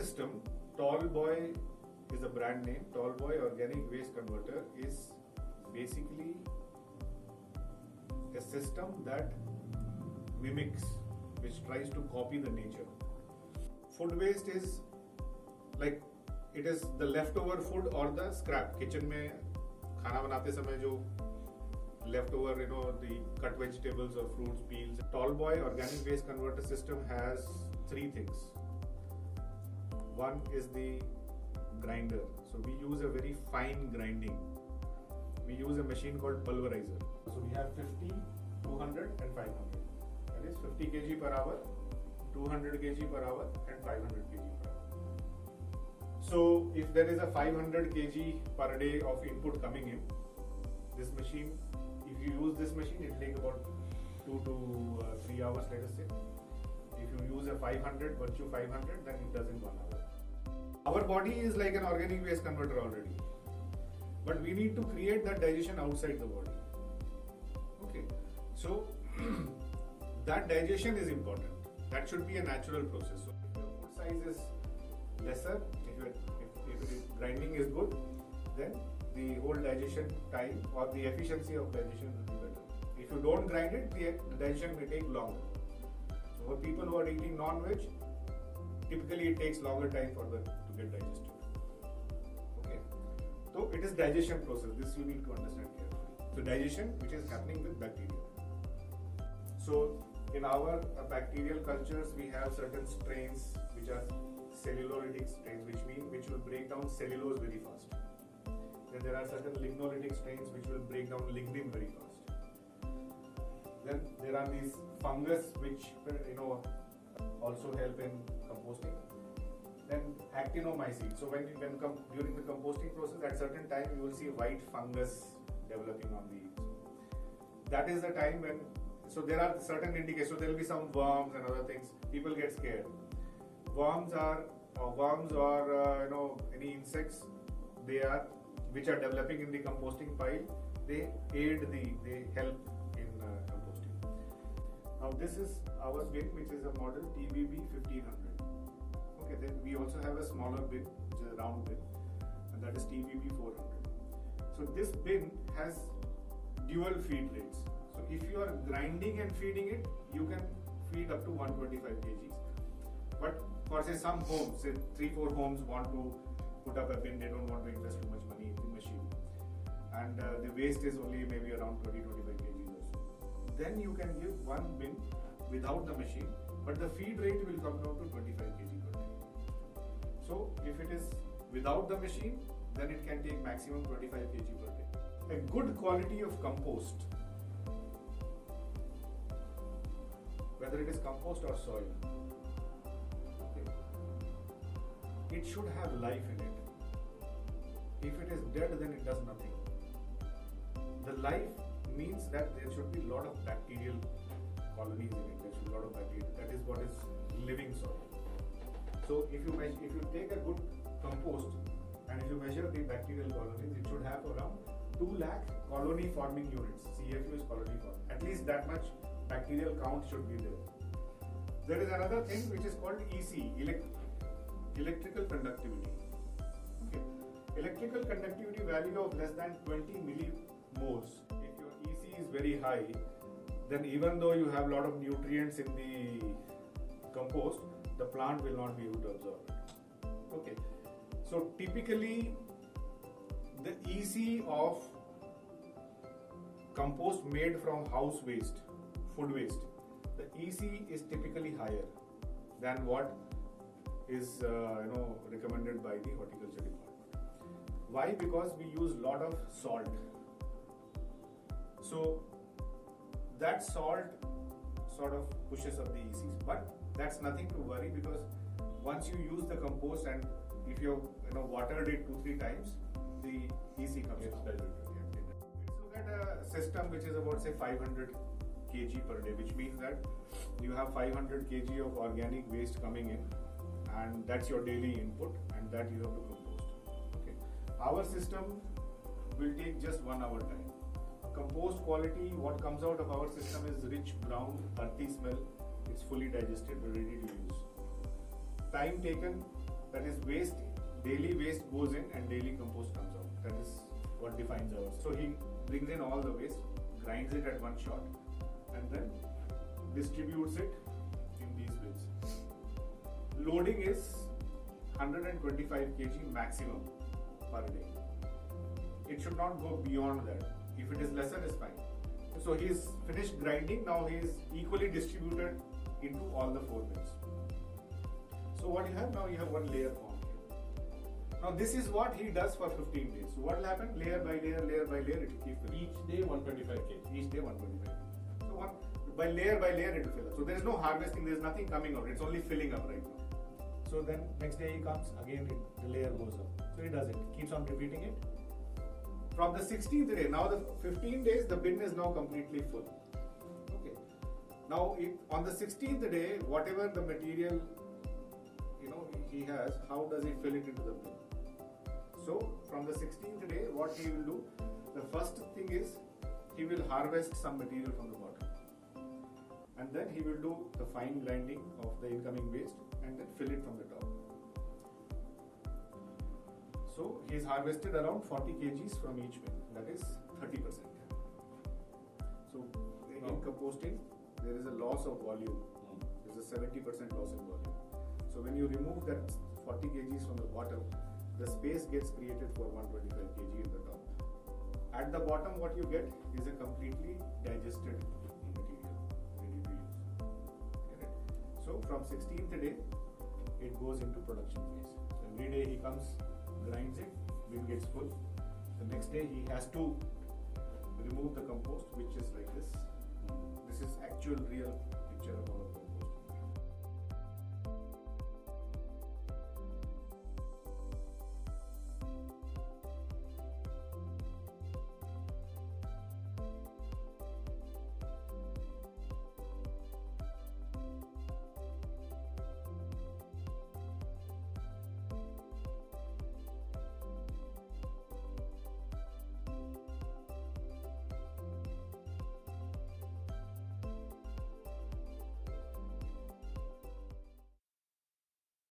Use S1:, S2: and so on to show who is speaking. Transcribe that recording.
S1: system, Tallboy is a brand name. Tallboy Organic Waste Converter is basically a system that mimics, which tries to copy the nature. Food waste is like it is the leftover food or the scrap. Kitchen में खाना बनाते समय जो leftover, the cut vegetables or fruits, peels. Tallboy Organic Waste Converter system has three things. One is the grinder. So we use a very fine grinding. We use a machine called pulverizer. So we have 50, 200 and 500. That is 50 kg per hour, 200 kg per hour and 500 kg per hour. So if there is a 500 kg per day of input coming in, this machine, if you use this machine, it will take about 2 to 3 hours, let us say. If you use a 500, virtue 500, then it does in 1 hour. Our body is like an organic waste converter already. But we need to create that digestion outside the body. Okay. So that digestion is important. That should be a natural process. So if your food size is lesser, if grinding is good, then the whole digestion time or the efficiency of digestion will be better. If you don't grind it, the digestion may take longer. So for people who are eating non-veg, typically it takes longer time for them to get digested. Okay. So it is digestion process. This you need to understand carefully. So digestion, which is happening with bacteria. So in our bacterial cultures, we have certain strains which are cellulolytic strains, which will break down cellulose very fast. Then there are certain lignolytic strains which will break down lignin very fast. Then there are these fungus which also help in composting. Then actinomycetes. So when during the composting process, at certain time you will see white fungus developing on the. That is the time when. So there are certain indications. So there will be some worms and other things. People get scared. Worms or any insects, which are developing in the composting pile. They help in composting. Now this is our bin, which is a model TBB 1500. Okay, then we also have a smaller bin, which is a round bin, and that is TBB 400. So this bin has dual feed rates. So if you are grinding and feeding it, you can feed up to 125 kgs. But for say some homes, say 3-4 homes want to put up a bin, they don't want to invest too much money in the machine, and the waste is only maybe around 20-25 kgs or so. Then you can give one bin without the machine, but the feed rate will come down to 25 kg per day. So if it is without the machine, then it can take maximum 25 kg per day. A good quality of compost, whether it is compost or soil, it should have life in it. If it is dead, then it does nothing. The life means that there should be a lot of bacterial colonies in it. There should be a lot of bacteria. That is what is living soil. So if you take a good compost and if you measure the bacterial colonies, it should have around 2 lakh colony forming units. CFU is colony forming. At least that much bacterial count should be there. There is another thing which is called EC, electrical conductivity. Okay. Electrical conductivity value of less than 20 millimoles. If your EC is very high, then even though you have a lot of nutrients in the compost, the plant will not be able to absorb it. Okay. So typically the EC of compost made from house waste, food waste, the EC is typically higher than what is recommended by the horticulture department. Why? Because we use lot of salt. So that salt sort of pushes up the ECs, but that's nothing to worry, because once you use the compost and if you watered it 2-3 times, the EC comes down. Let's look at a system which is about say 500 kg per day, which means that you have 500 kg of organic waste coming in, and that's your daily input, and that you have to compost. Okay. Our system will take just 1 hour time. Compost quality, what comes out of our system is rich, brown, earthy smell. It's fully digested, ready to use. Time taken That is waste, daily waste goes in and daily compost comes out. That is what defines ours. So he brings in all the waste, grinds it at one shot, and then distributes it in these bins. Loading is 125 kg maximum per day. It should not go beyond that. If it is lesser, is fine. So he's finished grinding. Now he is equally distributed into all the 4 bins. So what you have now, you have one layer formed here. Now this is what he does for 15 days. So what will happen? Layer by layer, layer by layer, it will keep filling.
S2: Each day 125 kg.
S1: Each day 125. So by layer it will fill up. So there is no harvesting. There is nothing coming out. It's only filling up right now. So then next day he comes again. The layer goes up. So he does it. Keeps on repeating it. From the 16th day, now the 15 days, the bin is now completely full. Okay. Now, on the 16th day, whatever the material he has, how does he fill it into the bin? So, from the 16th day, what he will do? The first thing is he will harvest some material from the bottom, and then he will do the fine grinding of the incoming waste, and then fill it from the top. So he's harvested around 40 kgs from each bin, that is 30%. So in composting, there is a loss of volume. There is a 70% loss in volume. So when you remove that 40 kgs from the bottom, the space gets created for 125 kg in the top. At the bottom, what you get is a completely digested material ready to use. Okay. So from 16th day, it goes into production phase. So every day he comes, grinds it, bin gets full. The next day he has to remove the compost, which is like this. This is actual real picture of all of